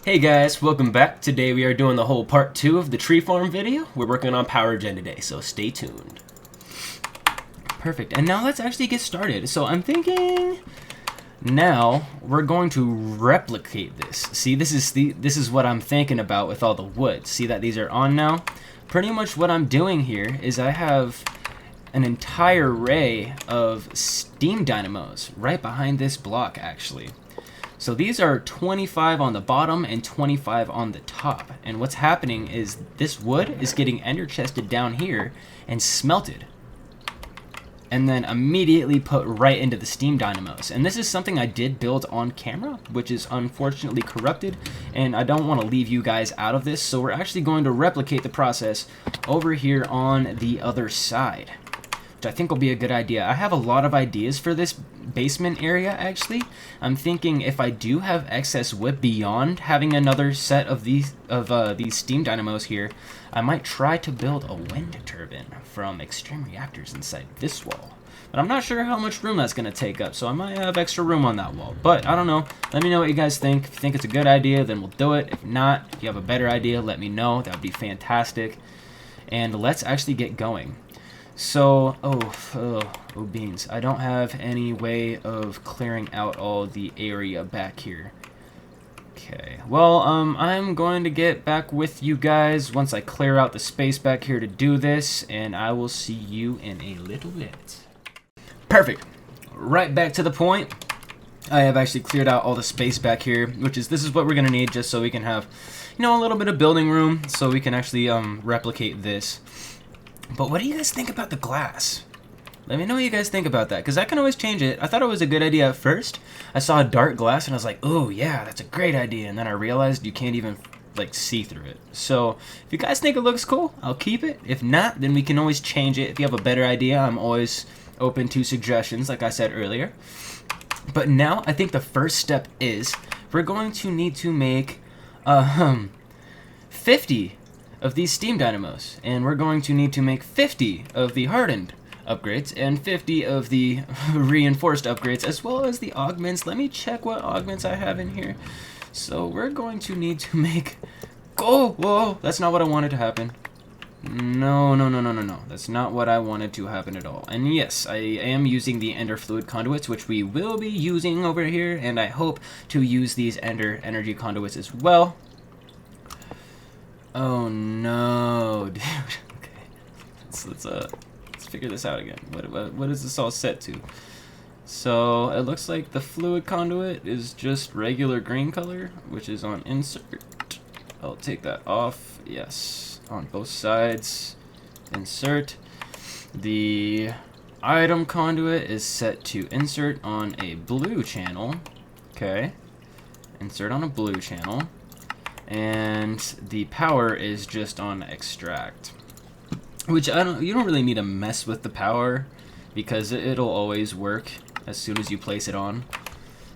Hey guys, welcome back. Today we are doing the whole part 2 of the tree farm video. We're working on power gen today, so stay tuned. Perfect, and now let's actually get started. So I'm thinking now we're going to replicate this. See, this is what I'm thinking about with all the wood. See that these are on now? Pretty much what I'm doing here is I have an entire array of steam dynamos right behind this block actually. So these are 25 on the bottom and 25 on the top. And what's happening is this wood is getting ender chested down here and smelted. And then immediately put right into the steam dynamos. And this is something I did build on camera, which is unfortunately corrupted. And I don't want to leave you guys out of this. So we're actually going to replicate the process over here on the other side, which I think will be a good idea. I have a lot of ideas for this basement area actually. I'm thinking if I do have excess wood beyond having another set of these steam dynamos here, I might try to build a wind turbine from extreme reactors inside this wall. But I'm not sure how much room that's going to take up, so I might have extra room on that wall. But I don't know. Let me know what you guys think. If you think it's a good idea, then we'll do it. If not, if you have a better idea, let me know. That would be fantastic. And let's actually get going. So, oh beans. I don't have any way of clearing out all the area back here. Okay, well, I'm going to get back with you guys once I clear out the space back here to do this, and I will see you in a little bit. Perfect. Right back to the point. I have actually cleared out all the space back here, this is what we're going to need just so we can have, you know, a little bit of building room so we can actually replicate this. But what do you guys think about the glass? Let me know what you guys think about that, because I can always change it. I thought it was a good idea at first. I saw a dark glass and I was like, oh yeah, that's a great idea. And then I realized you can't even like see through it. So if you guys think it looks cool, I'll keep it. If not, then we can always change it. If you have a better idea, I'm always open to suggestions, like I said earlier. But now I think the first step is we're going to need to make 50 of these steam dynamos, and we're going to need to make 50 of the hardened upgrades and 50 of the reinforced upgrades, as well as the augments. Let me check what augments I have in here. So we're going to need to make whoa, that's not what I wanted to happen. No, that's not what I wanted to happen at all. And yes, I am using the ender fluid conduits, which we will be using over here, and I hope to use these ender energy conduits as well. Oh no, dude. Okay, let's figure this out again. What is this all set to? So it looks like the fluid conduit is just regular green color, which is on insert. I'll take that off. Yes, on both sides. Insert. The item conduit is set to insert on a blue channel. Okay, insert on a blue channel. And the power is just on extract, which you don't really need to mess with the power because it'll always work as soon as you place it on.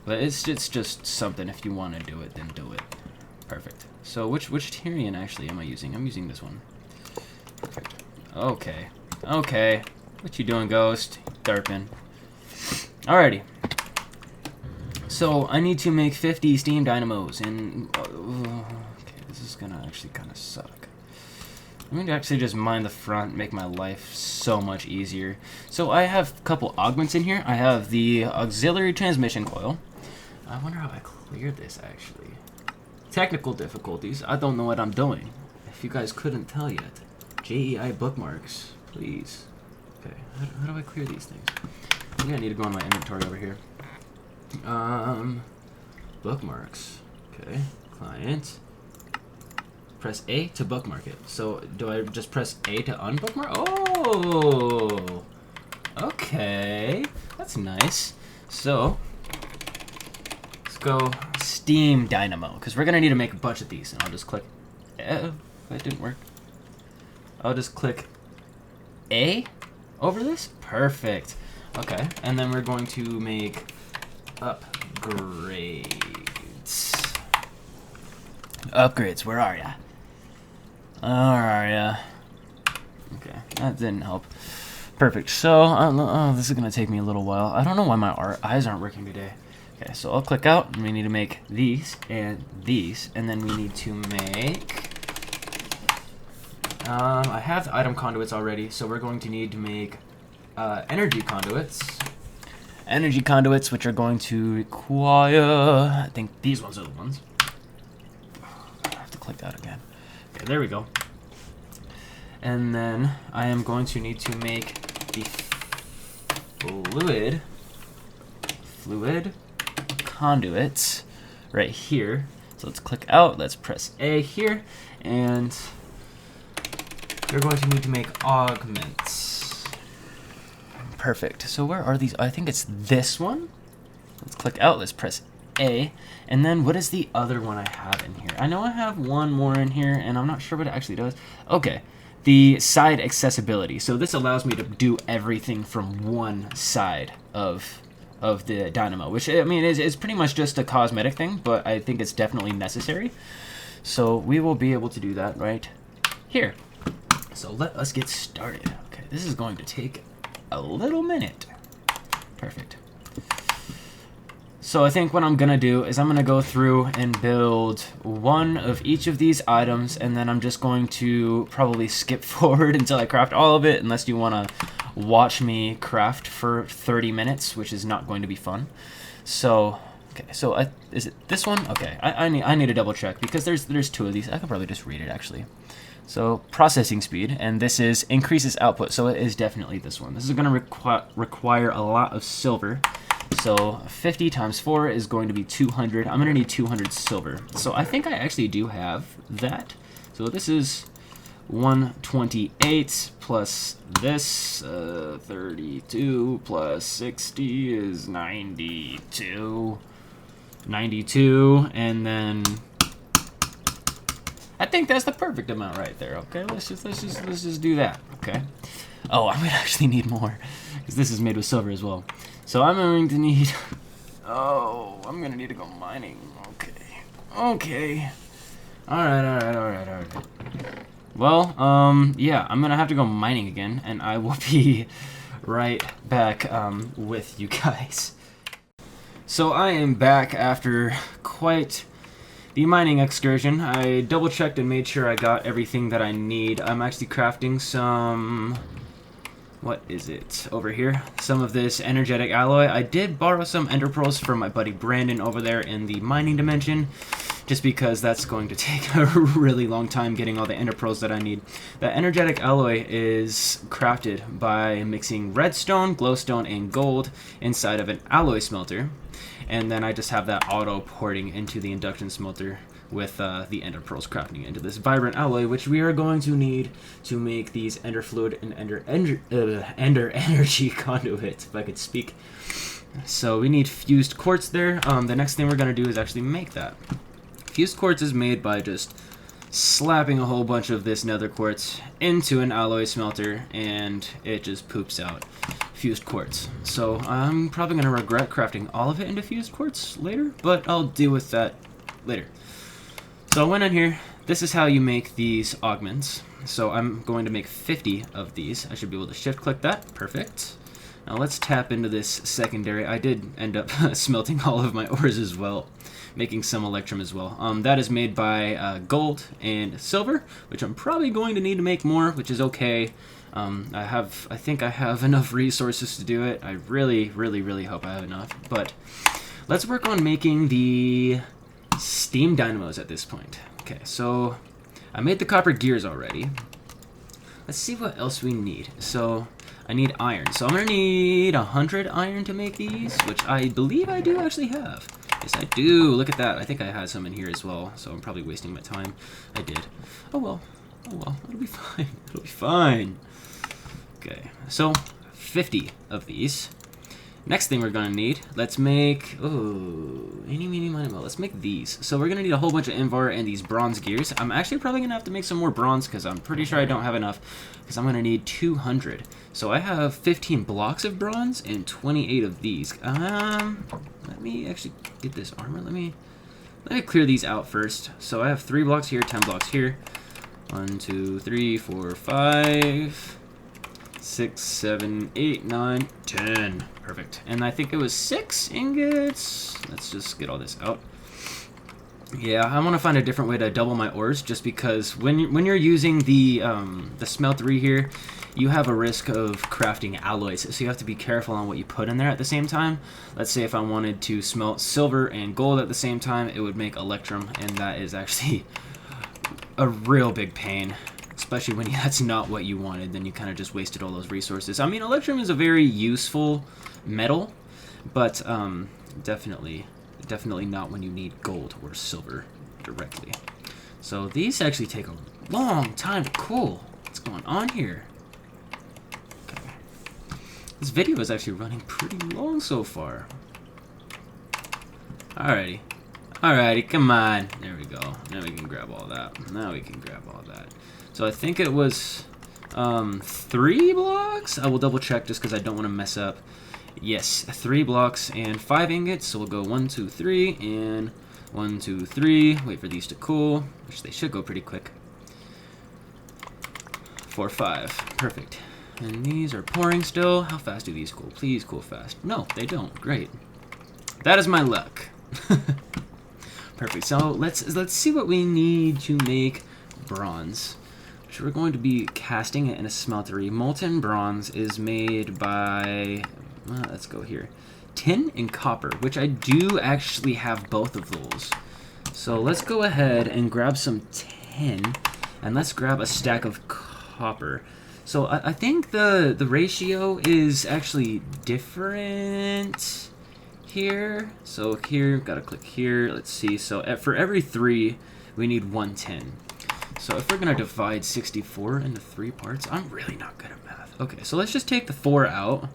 But it's just something, if you want to do it, then do it. Perfect. So which Tyrian actually am I using? I'm using this one. Perfect. Okay. What you doing, Ghost? Derping. Alrighty. So I need to make 50 steam dynamos, and okay, this is gonna actually kind of suck. I'm gonna actually just mine the front, make my life so much easier. So I have a couple augments in here. I have the auxiliary transmission coil. I wonder how I cleared this actually. Technical difficulties. I don't know what I'm doing. If you guys couldn't tell yet, JEI bookmarks, please. Okay, how do I clear these things? I think I need to go on my inventory over here. Bookmarks. Okay, client. Press A to bookmark it. So do I just press A to unbookmark? Oh, okay, that's nice. So let's go steam dynamo, because we're gonna need to make a bunch of these. And I'll just click. That didn't work. I'll just click A over this. Perfect. Okay, and then we're going to make upgrades, where are ya? Okay, that didn't help. Perfect. So this is gonna take me a little while. I don't know why my eyes aren't working today. Okay, so I'll click out, and we need to make these, and then we need to make... I have the item conduits already, so we're going to need to make energy conduits. Energy conduits, which are going to require... I think these ones are the ones. I have to click that again. Okay, there we go. And then I am going to need to make the fluid conduits right here. So let's click out, let's press A here, and we're going to need to make augments. Perfect. So where are these? I think it's this one. Let's click out, let's press A, and then what is the other one I have in here? I know I have one more in here, and I'm not sure what it actually does. Okay, the side accessibility. So this allows me to do everything from one side of the Dynamo, which, I mean, is pretty much just a cosmetic thing, but I think it's definitely necessary. So we will be able to do that right here. So let us get started. Okay, this is going to take a little minute. Perfect. So I think what I'm gonna do is I'm gonna go through and build one of each of these items, and then I'm just going to probably skip forward until I craft all of it, unless you wanna watch me craft for 30 minutes, which is not going to be fun. So, okay, so is it this one? Okay, I need to double check, because there's two of these. I could probably just read it actually. So processing speed, and this is increases output, so it is definitely this one. This is gonna require a lot of silver. So 50 times 4 is going to be 200. I'm going to need 200 silver. So I think I actually do have that. So this is 128 plus this, 32 plus 60 is 92. 92, and then I think that's the perfect amount right there. Okay, let's just do that. Okay. Oh, I'm gonna actually need more, because this is made with silver as well. So I'm going to need... Oh, I'm going to need to go mining. Okay. Alright. Well, yeah, I'm going to have to go mining again, and I will be right back with you guys. So I am back after quite the mining excursion. I double-checked and made sure I got everything that I need. I'm actually crafting some... What is it? Over here. Some of this energetic alloy. I did borrow some ender pearls from my buddy Brandon over there in the mining dimension, just because that's going to take a really long time getting all the ender pearls that I need. The energetic alloy is crafted by mixing redstone, glowstone, and gold inside of an alloy smelter, and then I just have that auto porting into the induction smelter with the ender pearls crafting into this vibrant alloy, which we are going to need to make these ender fluid and ender energy conduits, if I could speak. So we need fused quartz there. The next thing we're going to do is actually make that. Fused quartz is made by just slapping a whole bunch of this nether quartz into an alloy smelter, and it just poops out fused quartz. So I'm probably going to regret crafting all of it into fused quartz later, but I'll deal with that later. So I went in here. This is how you make these augments. So I'm going to make 50 of these. I should be able to shift click that. Perfect. Now let's tap into this secondary. I did end up smelting all of my ores as well, making some electrum as well. That is made by gold and silver, which I'm probably going to need to make more, which is okay. I think I have enough resources to do it. I really hope I have enough. But let's work on making the steam dynamos at this point. Okay, so I made the copper gears already. Let's see what else we need. So I need iron. So I'm gonna need 100 iron to make these, which I believe I do actually have. Yes, I do. Look at that. I think I had some in here as well, so I'm probably wasting my time. I did. Oh well. It'll be fine. It'll be fine. Okay, so 50 of these. Next thing we're gonna need, let's make, let's make these. So we're gonna need a whole bunch of invar and these bronze gears. I'm actually probably gonna have to make some more bronze, because I'm pretty sure I don't have enough, because I'm gonna need 200. So I have 15 blocks of bronze and 28 of these. Let me actually get this armor. Let me clear these out first. So I have 3 blocks here, 10 blocks here. 1, 2, 3, 4, 5, 6, 7, 8, 9, 10. Perfect. And I think it was 6 ingots. Let's just get all this out. Yeah, I want to find a different way to double my ores, just because when you're using the smeltery here, you have a risk of crafting alloys, so you have to be careful on what you put in there at the same time. Let's say if I wanted to smelt silver and gold at the same time, it would make electrum, and that is actually a real big pain, especially when that's not what you wanted. Then you kind of just wasted all those resources. I mean, electrum is a very useful metal, but definitely not when you need gold or silver directly. So these actually take a long time to cool. What's going on here? Okay. This video is actually running pretty long so far. Alrighty. Alrighty, come on. There we go. Now we can grab all that. Now we can grab all that. So I think it was 3 blocks? I will double check just because I don't want to mess up. Yes, 3 blocks and 5 ingots. So we'll go 1, 2, 3, and 1, 2, 3. Wait for these to cool, which they should go pretty quick. 4, 5. Perfect. And these are pouring still. How fast do these cool? Please cool fast. No, they don't. Great. That is my luck. Perfect. So let's see what we need to make bronze. Which we're going to be casting it in a smeltery. Molten bronze is made by, let's go here, tin and copper, which I do actually have both of those. So let's go ahead and grab some tin, and let's grab a stack of copper. So I think the ratio is actually different here. So here, gotta click here. Let's see. So for every 3, we need 1 tin. So if we're gonna divide 64 into 3 parts, I'm really not good at math. Okay, so let's just take the 4 out.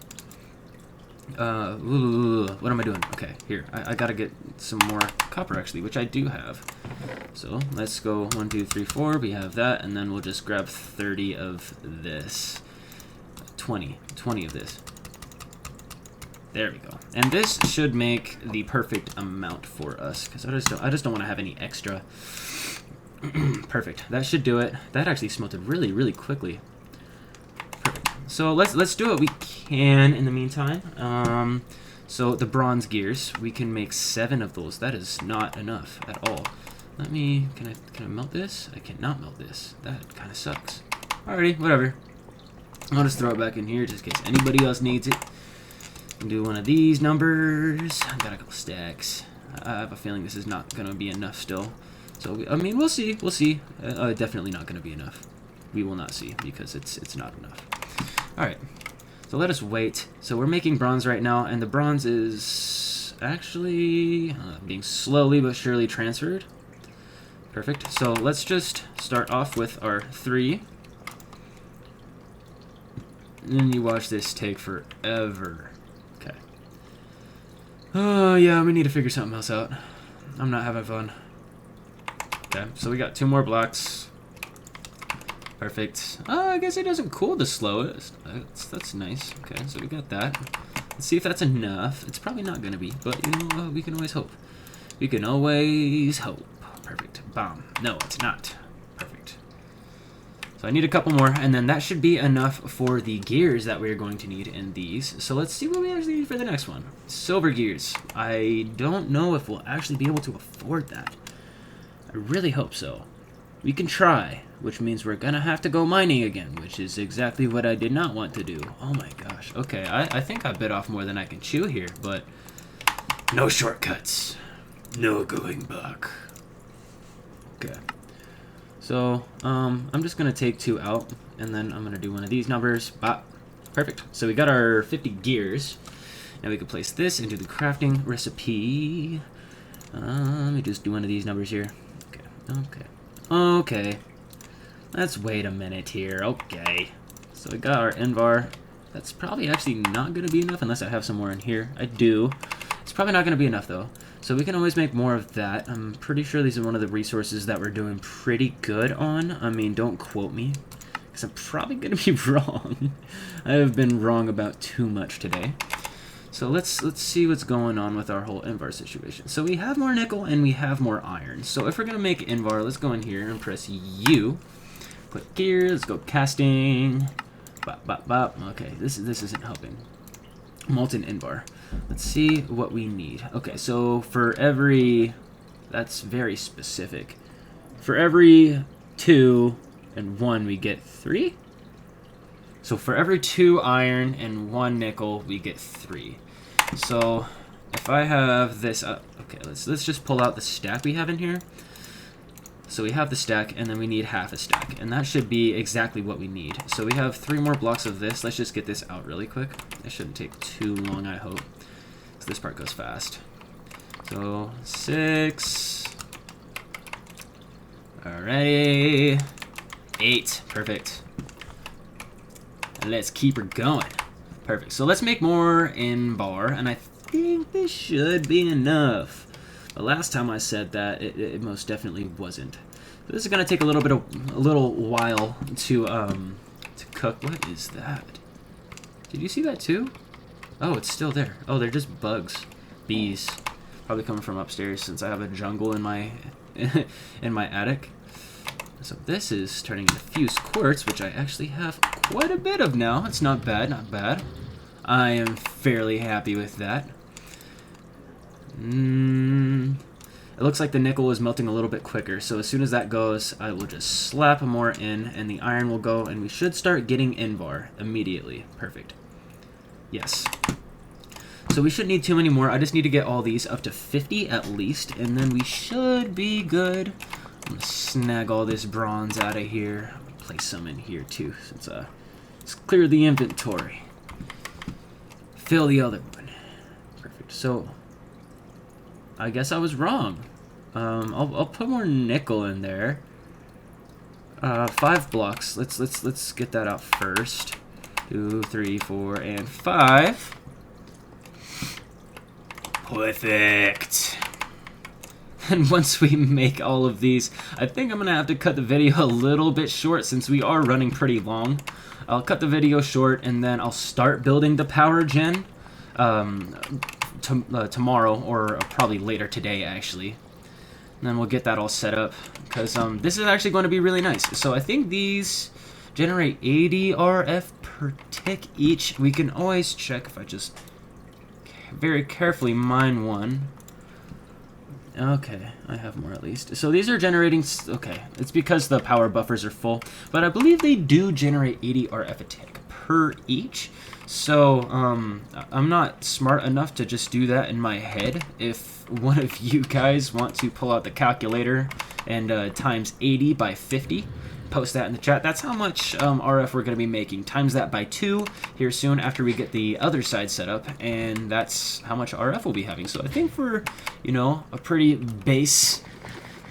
What am I doing? Okay, here. I gotta get some more copper actually, which I do have. So let's go 1, 2, 3, 4. We have that, and then we'll just grab 30 of this. 20 of this. There we go. And this should make the perfect amount for us, because I just don't want to have any extra. Perfect. That should do it. That actually smelted really, really quickly. Perfect. So let's do what we can in the meantime. So the bronze gears, we can make 7 of those. That is not enough at all. Can I melt this? I cannot melt this. That kind of sucks. Alrighty, whatever. I'll just throw it back in here just in case anybody else needs it. Do one of these numbers. I got a couple stacks. I have a feeling this is not gonna be enough still. So I mean, we'll see. We'll see. Definitely not gonna be enough. We will not see because it's not enough. All right. So let us wait. So we're making bronze right now, and the bronze is actually being slowly but surely transferred. Perfect. So let's just start off with our 3. And then you watch this take forever. Okay. Oh, yeah, we need to figure something else out. I'm not having fun. Okay, so we got 2 more blocks. Perfect. I guess it doesn't cool the slowest. That's nice. Okay, so we got that. Let's see if that's enough. It's probably not going to be, but you know, we can always hope. We can always hope. Perfect. Bomb. No, it's not. Perfect. So I need a couple more, and then that should be enough for the gears that we're going to need in these. So let's see what we actually need for the next one. Silver gears. I don't know if we'll actually be able to afford that. I really hope so. We can try, which means we're gonna have to go mining again, which is exactly what I did not want to do. Oh my gosh. Okay, I think I bit off more than I can chew here, but no shortcuts. No going back. Okay. So, I'm just going to take 2 out, and then I'm going to do one of these numbers. Bop. Perfect. So we got our 50 gears. Now we can place this into the crafting recipe. Let me just do one of these numbers here. Okay. Let's wait a minute here. Okay. So we got our Invar. That's probably actually not going to be enough unless I have some more in here. I do. It's probably not going to be enough, though. So we can always make more of that. I'm pretty sure these are one of the resources that we're doing pretty good on. I mean, don't quote me, because I'm probably going to be wrong. I have been wrong about too much today. So let's see what's going on with our whole Invar situation. So we have more nickel and we have more iron. So if we're going to make Invar, let's go in here and press U. Put gear, let's go casting. Bop, bop, bop. Okay, this isn't helping. Molten Invar. Let's see what we need. Okay, so for every... That's very specific. For every 2 and 1, we get 3? So for every 2 iron and 1 nickel, we get 3. So if I have this up... Okay, let's just pull out the stack we have in here. So we have the stack, and then we need half a stack. And that should be exactly what we need. So we have 3 more blocks of this. Let's just get this out really quick. It shouldn't take too long, I hope. So this part goes fast. So 6. Alrighty. 8. Perfect. And let's keep her going. Perfect. So let's make more Invar, and I think this should be enough. The last time I said that, it most definitely wasn't. So this is gonna take a little while to cook. What is that? Did you see that too? Oh, it's still there. Oh, they're just bugs, bees, probably coming from upstairs since I have a jungle in my in my attic. So this is turning into fused quartz, which I actually have quite a bit of now. It's not bad, not bad. I am fairly happy with that. It looks like the nickel is melting a little bit quicker, so as soon as that goes, I will just slap more in, and the iron will go, and we should start getting Invar immediately. Perfect. Yes. So we shouldn't need too many more. I just need to get all these up to 50 at least, and then we should be good. I'm gonna snag all this bronze out of here. Place some in here too, since let's clear the inventory. Fill the other one. Perfect. So I guess I was wrong. I'll put more nickel in there. 5 blocks. Let's get that out first. 2, 3, 4, and 5. Perfect. And once we make all of these, I think I'm gonna have to cut the video a little bit short since we are running pretty long. I'll cut the video short, and then I'll start building the power gen tomorrow, or probably later today, actually. And then we'll get that all set up, because this is actually going to be really nice. So I think these generate 80 RF per tick each. We can always check if I just very carefully mine one. Okay, I have more at least. So these are generating... Okay, it's because the power buffers are full, but I believe they do generate 80 RF a tick per each. So, I'm not smart enough to just do that in my head. If one of you guys want to pull out the calculator and times 80 by 50, post that in the chat. That's how much RF we're going to be making. Times that by 2 here soon after we get the other side set up, and that's how much RF we'll be having. So I think for, you know, a pretty base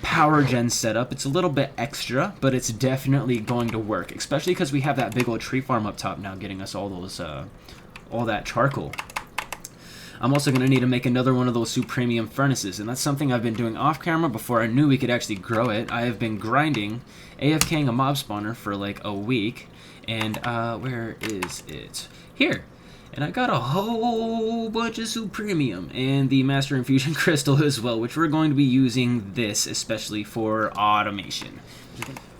power gen setup, it's a little bit extra, but it's definitely going to work, especially because we have that big old tree farm up top now getting us all those all that charcoal. I'm also going to need to make another one of those supremium furnaces, and that's something I've been doing off camera before I knew we could actually grow it. I have been grinding AFKing a mob spawner for like a week, and where is it? Here. And I got a whole bunch of supremium and the master infusion crystal as well, which we're going to be using this especially for automation.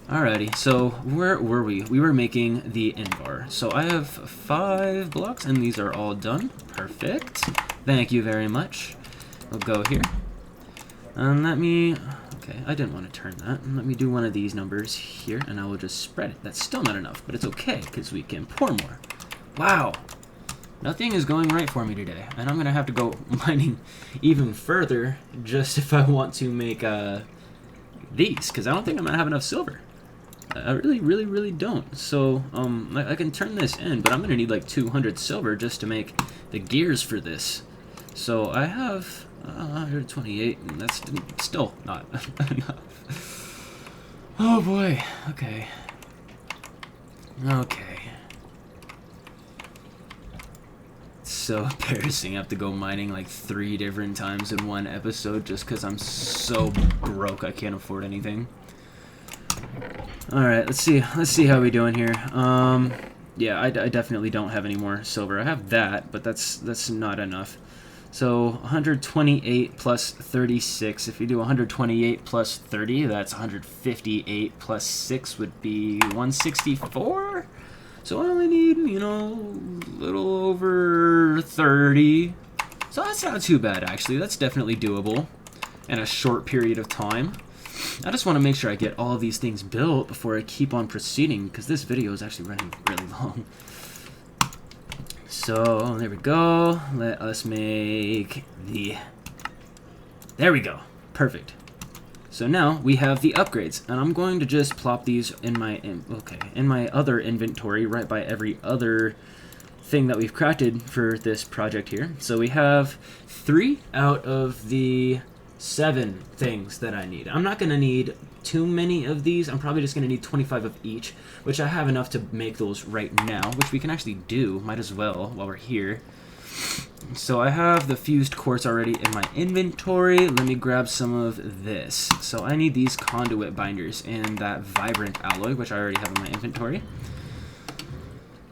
Alrighty, so where were we? We were making the Invar. So I have 5 blocks, and these are all done. Perfect. Thank you very much. We'll go here. And let me... Okay, I didn't want to turn that. Let me do one of these numbers here, and I will just spread it. That's still not enough, but it's okay, because we can pour more. Wow. Nothing is going right for me today, and I'm going to have to go mining even further just if I want to make these, because I don't think I'm going to have enough silver. I really don't. So I can turn this in, but I'm going to need like 200 silver just to make the gears for this. So I have 128, and that's still not enough. Oh boy. Okay. Okay. So embarrassing. I have to go mining like 3 different times in one episode just because I'm so broke I can't afford anything. Alright, let's see how we doing here. Yeah, I definitely don't have any more silver. I have that, but that's not enough. So 128 plus 36. If you do 128 plus 30, that's 158 plus 6 would be 164. So I only need, you know, a little over 30. So that's not too bad, actually. That's definitely doable in a short period of time. I just want to make sure I get all of these things built before I keep on proceeding, because this video is actually running really long. So, there we go. Let us make the... There we go. Perfect. So now we have the upgrades, and I'm going to just plop these in my other inventory right by every other thing that we've crafted for this project here. So we have 3 out of the 7 things that I need. I'm not going to need too many of these. I'm probably just going to need 25 of each, which I have enough to make those right now, which we can actually do. Might as well while we're here. So I have the fused quartz already in my inventory. Let me grab some of this. So I need these conduit binders and that vibrant alloy, which I already have in my inventory.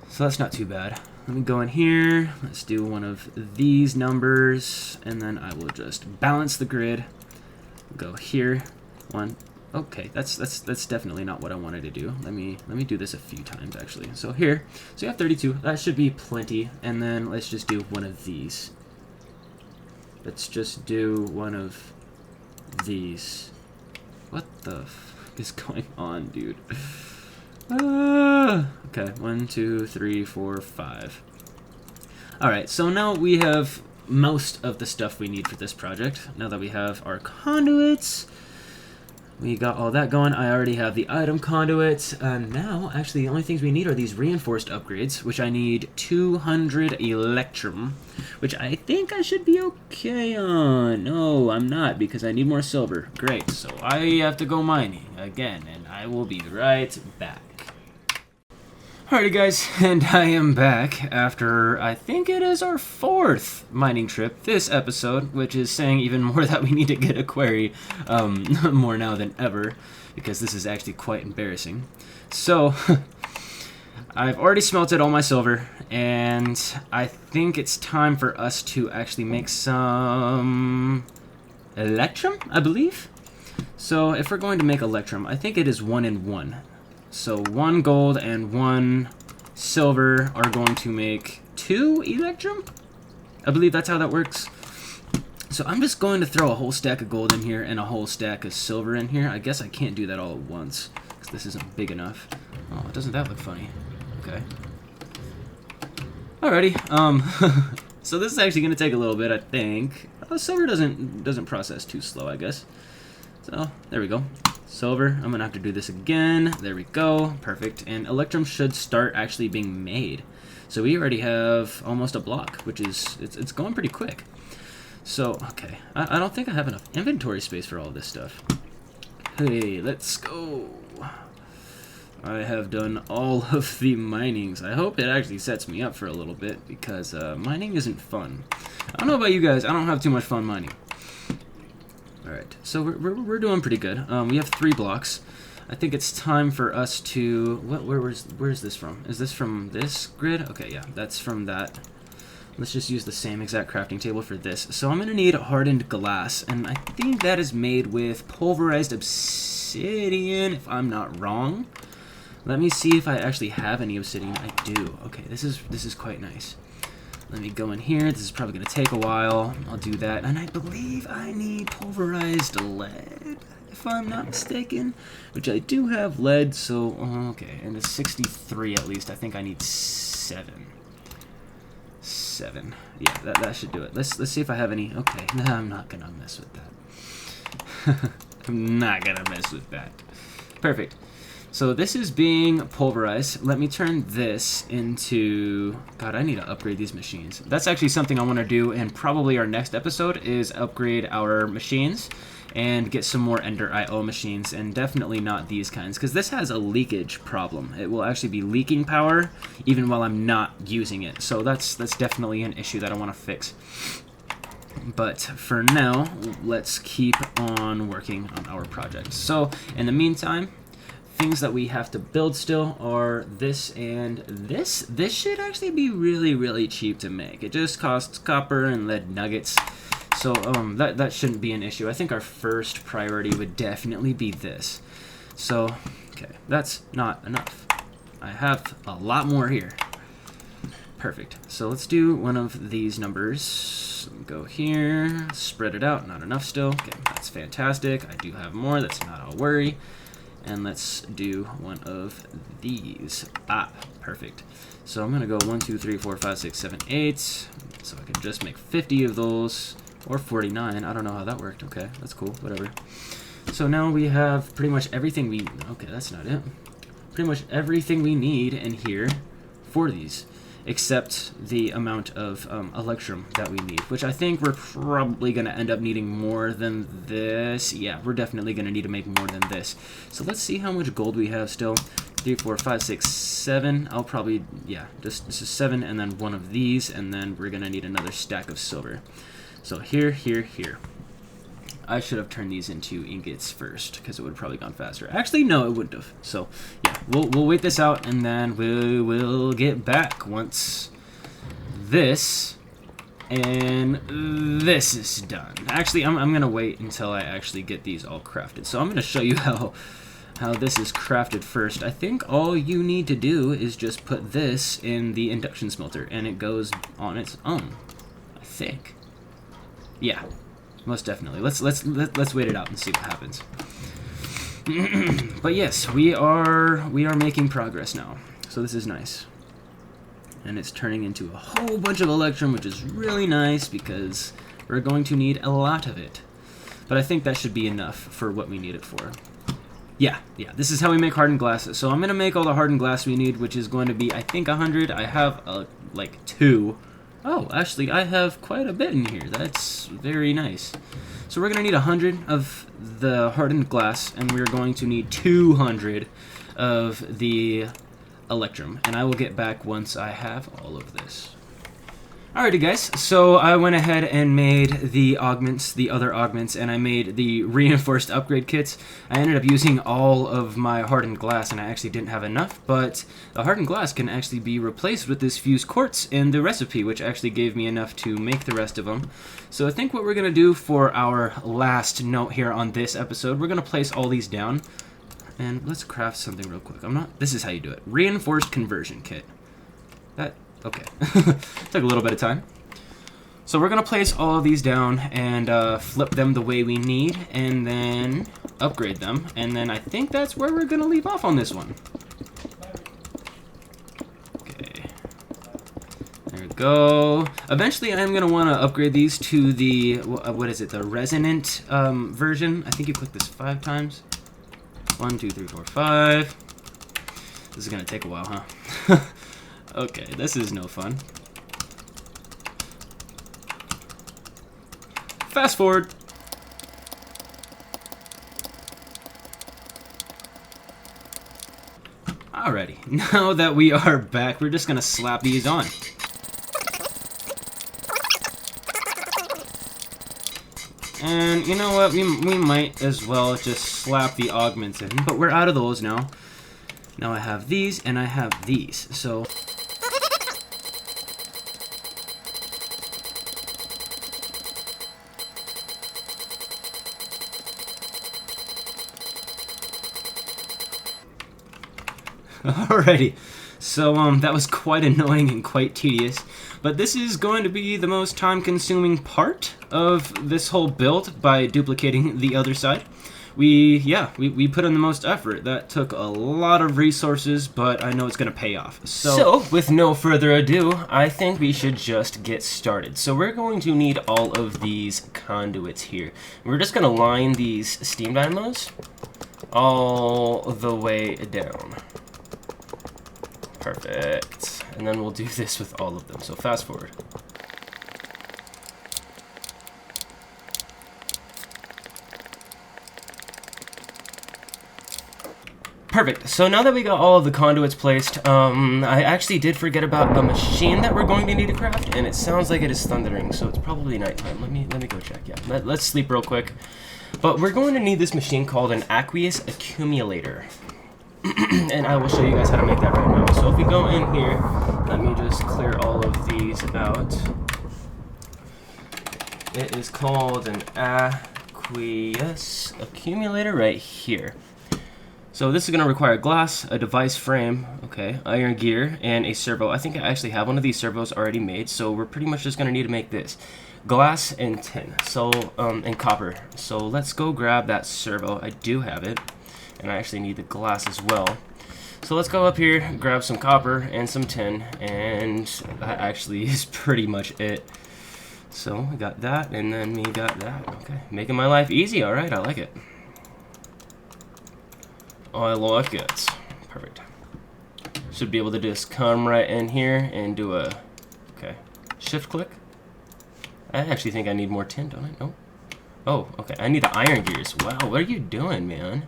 So that's not too bad. Let me go in here. Let's do one of these numbers, and then I will just balance the grid. Go here. 1. Okay, that's definitely not what I wanted to do. Let me do this a few times actually. So here, so you have 32. That should be plenty. And then let's just do one of these. Let's just do one of these. What the f is going on, dude? Okay, 1, 2, 3, 4, 5. All right, so now we have most of the stuff we need for this project. Now that we have our conduits. We got all that going. I already have the item conduits. Now, actually, the only things we need are these reinforced upgrades, which I need 200 electrum, which I think I should be okay on. No, I'm not, because I need more silver. Great, so I have to go mining again, and I will be right back. Alrighty guys, and I am back after, I think it is our 4th mining trip this episode, which is saying even more that we need to get a quarry more now than ever, because this is actually quite embarrassing. So, I've already smelted all my silver, and I think it's time for us to actually make some electrum, I believe? So, if we're going to make electrum, I think it is 1 and 1. So 1 gold and 1 silver are going to make 2 electrum? I believe that's how that works. So I'm just going to throw a whole stack of gold in here and a whole stack of silver in here. I guess I can't do that all at once, because this isn't big enough. Oh, doesn't that look funny? Okay. Alrighty, so this is actually going to take a little bit, I think. Silver doesn't process too slow, I guess. So, there we go. Silver, I'm going to have to do this again. There we go. Perfect. And electrum should start actually being made. So we already have almost a block, which is, it's going pretty quick. So, okay. I don't think I have enough inventory space for all this stuff. Hey, let's go. I have done all of the minings. I hope it actually sets me up for a little bit, because mining isn't fun. I don't know about you guys. I don't have too much fun mining. Alright, so we're doing pretty good. We have 3 blocks. I think it's time for us to... Where's this from? Is this from this grid? Okay, yeah, that's from that. Let's just use the same exact crafting table for this. So I'm going to need hardened glass, and I think that is made with pulverized obsidian, if I'm not wrong. Let me see if I actually have any obsidian. I do. Okay, this is quite nice. Let me go in here. This is probably going to take a while. I'll do that. And I believe I need pulverized lead, if I'm not mistaken. Which I do have lead, so... Okay, and it's 63 at least. I think I need 7. 7. Yeah, that should do it. Let's see if I have any... Okay, no, I'm not going to mess with that. I'm not going to mess with that. Perfect. So this is being pulverized. Let me turn this into... God, I need to upgrade these machines. That's actually something I want to do in probably our next episode, is upgrade our machines and get some more Ender IO machines, and definitely not these kinds, because this has a leakage problem. It will actually be leaking power even while I'm not using it. So that's definitely an issue that I want to fix. But for now, let's keep on working on our project. So in the meantime, things that we have to build still are this and this. This should actually be really, really cheap to make. It just costs copper and lead nuggets. So that shouldn't be an issue. I think our first priority would definitely be this. So, okay, that's not enough. I have a lot more here. Perfect. So let's do one of these numbers. Go here, spread it out, not enough still. Okay, that's fantastic. I do have more, that's not a worry. And let's do one of these. Ah, perfect. So I'm gonna go 1, 2, 3, 4, 5, 6, 7, 8. So I can just make 50 of those, or 49. I don't know how that worked. Okay, that's cool, whatever. So now we have pretty much everything we, okay, that's not it. Pretty much everything we need in here for these, except the amount of electrum that we need, which I think we're probably going to end up needing more than this. Yeah, we're definitely going to need to make more than this. So let's see how much gold we have still. 3, 4, 5, 6, 7. I'll probably, yeah, just this is 7, and then one of these, and then we're going to need another stack of silver. So here, here, here. I should have turned these into ingots first, because it would have probably gone faster. Actually, no, it wouldn't have. So, yeah, we'll wait this out, and then we will get back once this and this is done. Actually, I'm going to wait until I actually get these all crafted. So I'm going to show you how this is crafted first. I think all you need to do is just put this in the induction smelter, and it goes on its own, I think. Yeah. Most definitely. Let's wait it out and see what happens. But yes, we are making progress now. So this is nice. And it's turning into a whole bunch of electrum, which is really nice because we're going to need a lot of it. But I think that should be enough for what we need it for. Yeah, this is how we make hardened glass. So I'm going to make all the hardened glass we need, which is going to be, I think, 100. I have, like, 2. Oh, actually, I have quite a bit in here. That's very nice. So we're going to need 100 of the hardened glass, and we're going to need 200 of the electrum. And I will get back once I have all of this. Alrighty, guys. So I went ahead and made the augments, the other augments, and I made the reinforced upgrade kits. I ended up using all of my hardened glass, and I actually didn't have enough, but the hardened glass can actually be replaced with this fused quartz in the recipe, which actually gave me enough to make the rest of them. So I think what we're going to do for our last note here on this episode, we're going to place all these down, and let's craft something real quick. This is how you do it. Reinforced conversion kit. Okay, took a little bit of time. So we're going to place all of these down and flip them the way we need, and then upgrade them. And then I think that's where we're going to leave off on this one. Okay, there we go. Eventually I'm going to want to upgrade these to the, what is it, the resonant version. I think you click this 5 times. 1, 2, 3, 4, 5. This is going to take a while, huh? Okay, this is no fun. Fast forward. Alrighty, now that we are back, we're just gonna slap these on. And you know what, we might as well just slap the augments in, but we're out of those now. Now I have these and I have these, so... Alrighty, so that was quite annoying and quite tedious, but this is going to be the most time-consuming part of this whole build by duplicating the other side. We put in the most effort. That took a lot of resources, but I know it's going to pay off. So, with no further ado, I think we should just get started. So we're going to need all of these conduits here. We're just going to line these steam dynamos all the way down. Perfect. And then we'll do this with all of them. So fast forward. Perfect. So now that we got all of the conduits placed, I actually did forget about a machine that we're going to need to craft, and it sounds like it is thundering, so it's probably nighttime. Let me go check. Yeah, let's sleep real quick. But we're going to need this machine called an aqueous accumulator. And I will show you guys how to make that right now. So if we go in here, let me just clear all of these out. It is called an aqueous accumulator right here. So this is going to require glass, a device frame, okay, iron gear, and a servo. I think I actually have one of these servos already made, so we're pretty much just going to need to make this. Glass and tin, so, and copper. So let's go grab that servo. I do have it, and I actually need the glass as well. So let's go up here, grab some copper and some tin, and that actually is pretty much it. So we got that, and then we got that. Okay, making my life easy. All right, I like it. I like it. Perfect. Should be able to just come right in here and do a, okay, shift click. I actually think I need more tin, don't I? No. Oh, okay. I need the iron gears. Wow, what are you doing, man?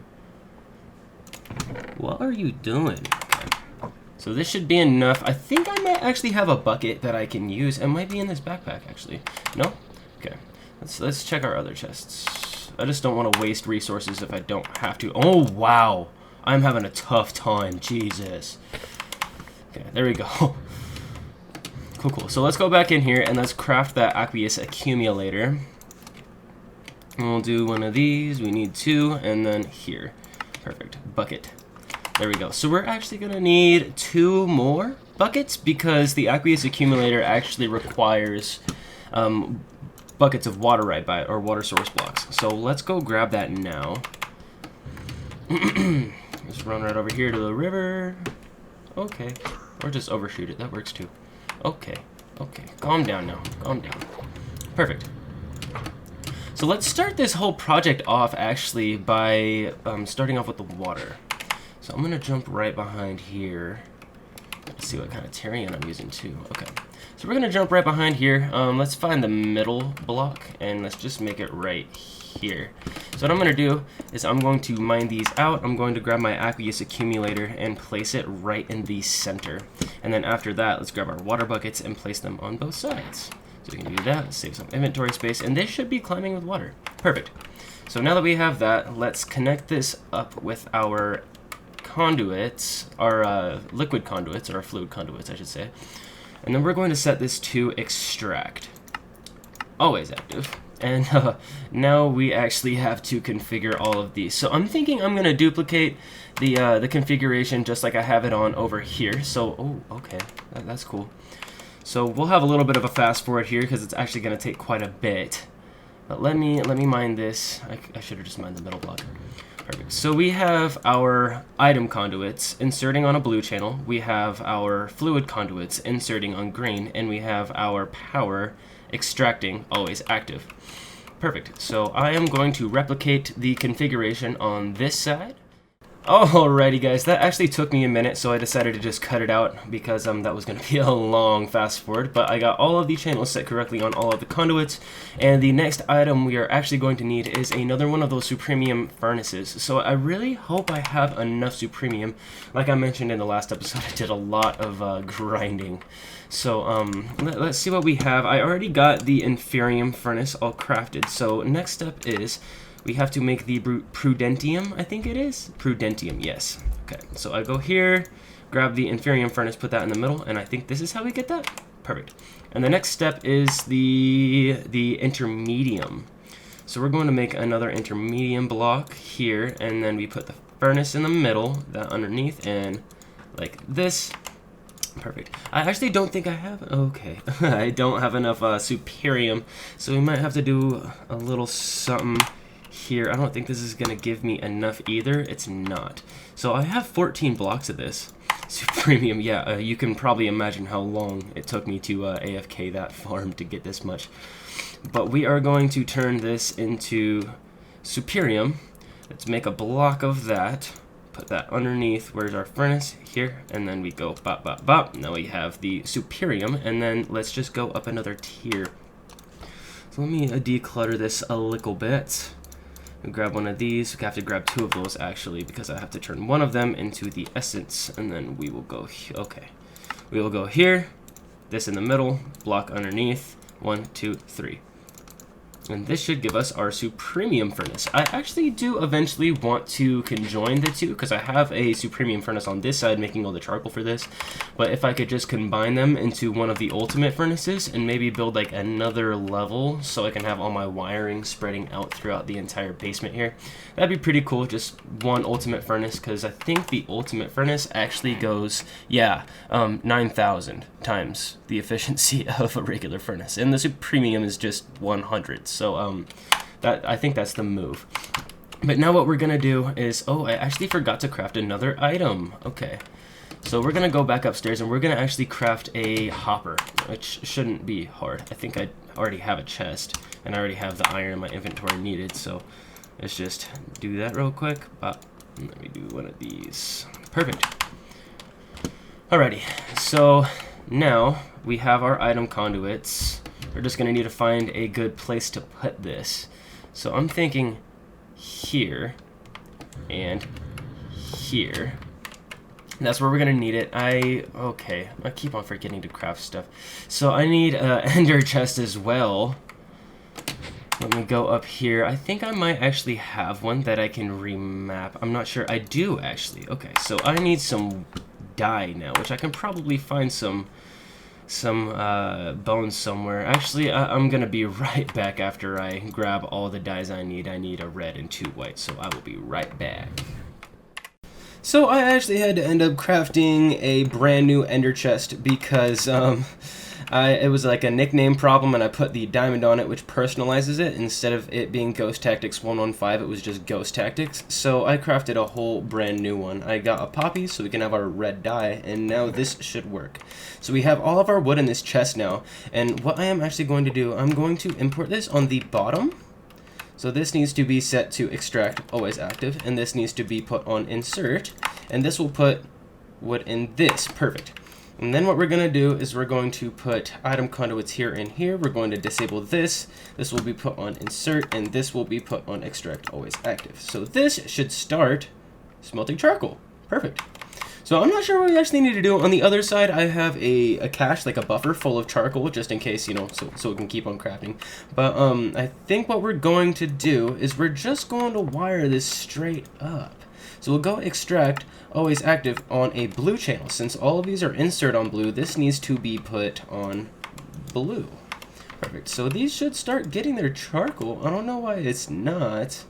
What are you doing? Okay. So this should be enough. I think I might actually have a bucket that I can use. It might be in this backpack, actually. No? Okay. Let's check our other chests. I just don't want to waste resources if I don't have to. Oh, wow. I'm having a tough time. Jesus. Okay, there we go. Cool, cool. So let's go back in here and let's craft that aqueous accumulator. And we'll do one of these. We need 2, and then here. Perfect. Bucket. There we go. So we're actually going to need 2 more buckets because the aqueous accumulator actually requires buckets of water right by it, or water source blocks. So let's go grab that now. Just run right over here to the river. Okay. Or just overshoot it. That works too. Okay. Okay. Calm down now. Calm down. Perfect. So let's start this whole project off actually by starting off with the water. So I'm going to jump right behind here. Let's see what kind of terrain I'm using too. Okay. So we're going to jump right behind here. Let's find the middle block and let's just make it right here. So what I'm going to do is I'm going to mine these out. I'm going to grab my aqueous accumulator and place it right in the center. And then after that, let's grab our water buckets and place them on both sides. So we can do that, save some inventory space, and this should be climbing with water. Perfect. So now that we have that, let's connect this up with our conduits, our liquid conduits, or fluid conduits, I should say. And then we're going to set this to extract. Always active. And now we actually have to configure all of these. So I'm thinking I'm going to duplicate the configuration just like I have it on over here. So, oh, okay, that's cool. So we'll have a little bit of a fast forward here because it's actually going to take quite a bit. But let me mine this. I should have just mined the middle block. Perfect. So we have our item conduits inserting on a blue channel. We have our fluid conduits inserting on green, and we have our power extracting always active. Perfect. So I am going to replicate the configuration on this side. Alrighty guys, that actually took me a minute, so I decided to just cut it out because that was going to be a long fast forward, but I got all of the channels set correctly on all of the conduits, and the next item we are actually going to need is another one of those supremium furnaces. So I really hope I have enough supremium. Like I mentioned in the last episode, I did a lot of grinding. So let's see what we have. I already got the inferium furnace all crafted, so next step is we have to make the prudentium, I think it is? Prudentium, yes. Okay, so I go here, grab the inferium furnace, put that in the middle, and I think this is how we get that. Perfect. And the next step is the intermedium. So we're going to make another intermedium block here, and then we put the furnace in the middle, that underneath, and like this. Perfect. I actually don't think I have, okay, I don't have enough superium, so we might have to do a little something here. I don't think this is going to give me enough either. It's not. So I have 14 blocks of this. Supremium, yeah, you can probably imagine how long it took me to AFK that farm to get this much. But we are going to turn this into superium. Let's make a block of that. Put that underneath. Where's our furnace? Here. And then we go bop, bop, bop. Now we have the superium. And then let's just go up another tier. So let me declutter this a little bit. We grab one of these. We have to grab 2 of those actually because I have to turn one of them into the essence, and then we will go okay. We will go here, this in the middle, block underneath, 1, 2, 3. And this should give us our supremium furnace. I actually do eventually want to conjoin the two because I have a supremium furnace on this side making all the charcoal for this. But if I could just combine them into one of the ultimate furnaces and maybe build like another level so I can have all my wiring spreading out throughout the entire basement here, that'd be pretty cool. Just one ultimate furnace, because I think the ultimate furnace actually goes, 9,000 times the efficiency of a regular furnace. And the supremium is just 100. So I think that's the move. But now what we're gonna do is, I actually forgot to craft another item. Okay, so we're gonna go back upstairs and we're gonna actually craft a hopper, which shouldn't be hard. I think I already have a chest and I already have the iron in my inventory needed. So let's just do that real quick. Let me do one of these. Perfect. Alrighty, so now we have our item conduits. We're just gonna need to find a good place to put this. So I'm thinking here and here. That's where we're gonna need it. I keep on forgetting to craft stuff. So I need an ender chest as well. Let me go up here. I think I might actually have one that I can remap. I'm not sure. I do actually. Okay, so I need some dye now, which I can probably find some bones somewhere. Actually, I'm gonna be right back after I grab all the dyes I need. I need a red and 2 white, so I will be right back. So I actually had to end up crafting a brand new ender chest because it was like a nickname problem, and I put the diamond on it, which personalizes it. Instead of it being Ghost Tactics 115, it was just Ghost Tactics. So I crafted a whole brand new one. I got a poppy so we can have our red dye, and now this should work. So we have all of our wood in this chest now, and what I am actually going to do, I'm going to import this on the bottom. So this needs to be set to extract, always active, and this needs to be put on insert, and this will put wood in this. Perfect. And then what we're going to do is we're going to put item conduits here and here. We're going to disable this. This will be put on insert, and this will be put on extract, always active. So this should start smelting charcoal. Perfect. So I'm not sure what we actually need to do. On the other side, I have a cache, like a buffer full of charcoal, just in case, so we can keep on crafting. But I think what we're going to do is we're just going to wire this straight up. So we'll go extract, always active, on a blue channel. Since all of these are insert on blue, this needs to be put on blue. Perfect. So these should start getting their charcoal. I don't know why it's not.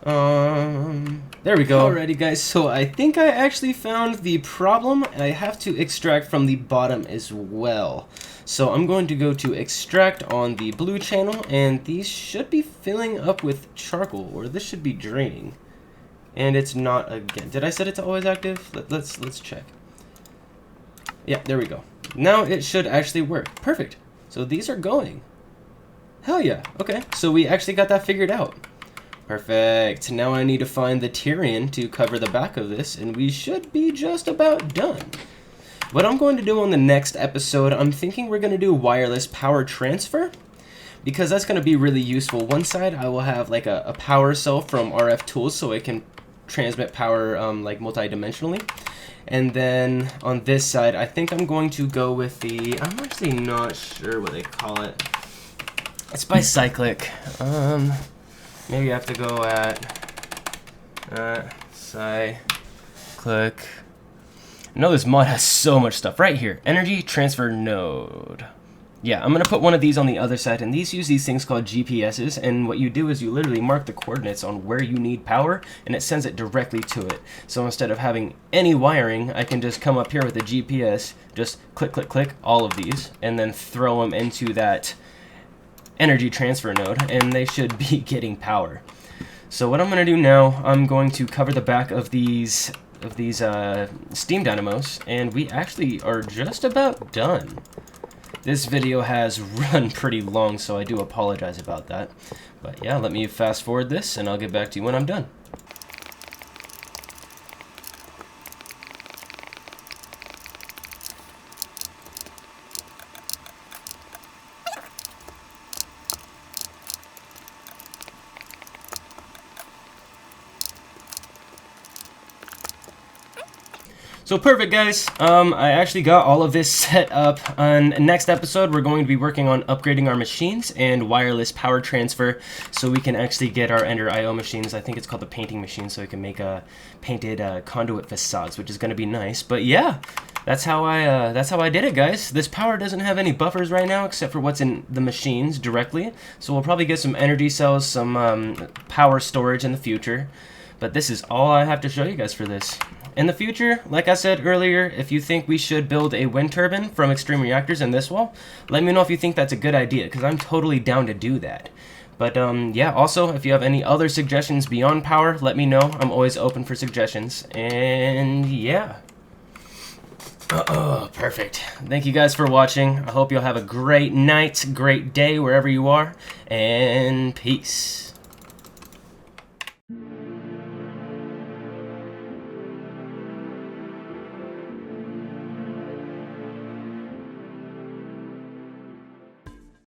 There we go. Alrighty guys, so I think I actually found the problem. I have to extract from the bottom as well. So I'm going to go to extract on the blue channel, and these should be filling up with charcoal, or this should be draining. And it's not again. Did I set it to always active? Let's check. Yeah, there we go. Now it should actually work. Perfect. So these are going. Hell yeah. Okay, so we actually got that figured out. Perfect. Now I need to find the Tyrian to cover the back of this, and we should be just about done. What I'm going to do on the next episode, I'm thinking we're going to do wireless power transfer, because that's going to be really useful. One side I will have like a power cell from RF Tools, so it can transmit power like multi-dimensionally. And then on this side, I think I'm going to go with the, I'm actually not sure what they call it. It's bicyclic. Maybe I have to go at cyclic. No, this mod has so much stuff right here. Energy transfer node. Yeah, I'm going to put one of these on the other side, and these use these things called GPSs, and what you do is you literally mark the coordinates on where you need power, and it sends it directly to it. So instead of having any wiring, I can just come up here with a GPS, just click, click, click, all of these, and then throw them into that energy transfer node, and they should be getting power. So what I'm going to do now, I'm going to cover the back of these steam dynamos, and we actually are just about done. This video has run pretty long, so I do apologize about that. But yeah, let me fast forward this, and I'll get back to you when I'm done. So perfect, guys. I actually got all of this set up. On next episode, we're going to be working on upgrading our machines and wireless power transfer, so we can actually get our Ender IO machines. I think it's called the painting machine, so we can make painted conduit facades, which is going to be nice. But yeah, that's how I did it, guys. This power doesn't have any buffers right now, except for what's in the machines directly. So we'll probably get some energy cells, some power storage in the future. But this is all I have to show you guys for this. In the future, like I said earlier, if you think we should build a wind turbine from extreme reactors in this wall, let me know if you think that's a good idea, because I'm totally down to do that. But yeah, also, if you have any other suggestions beyond power, let me know. I'm always open for suggestions. And yeah. Oh, perfect. Thank you guys for watching. I hope you'll have a great night, great day, wherever you are. And peace.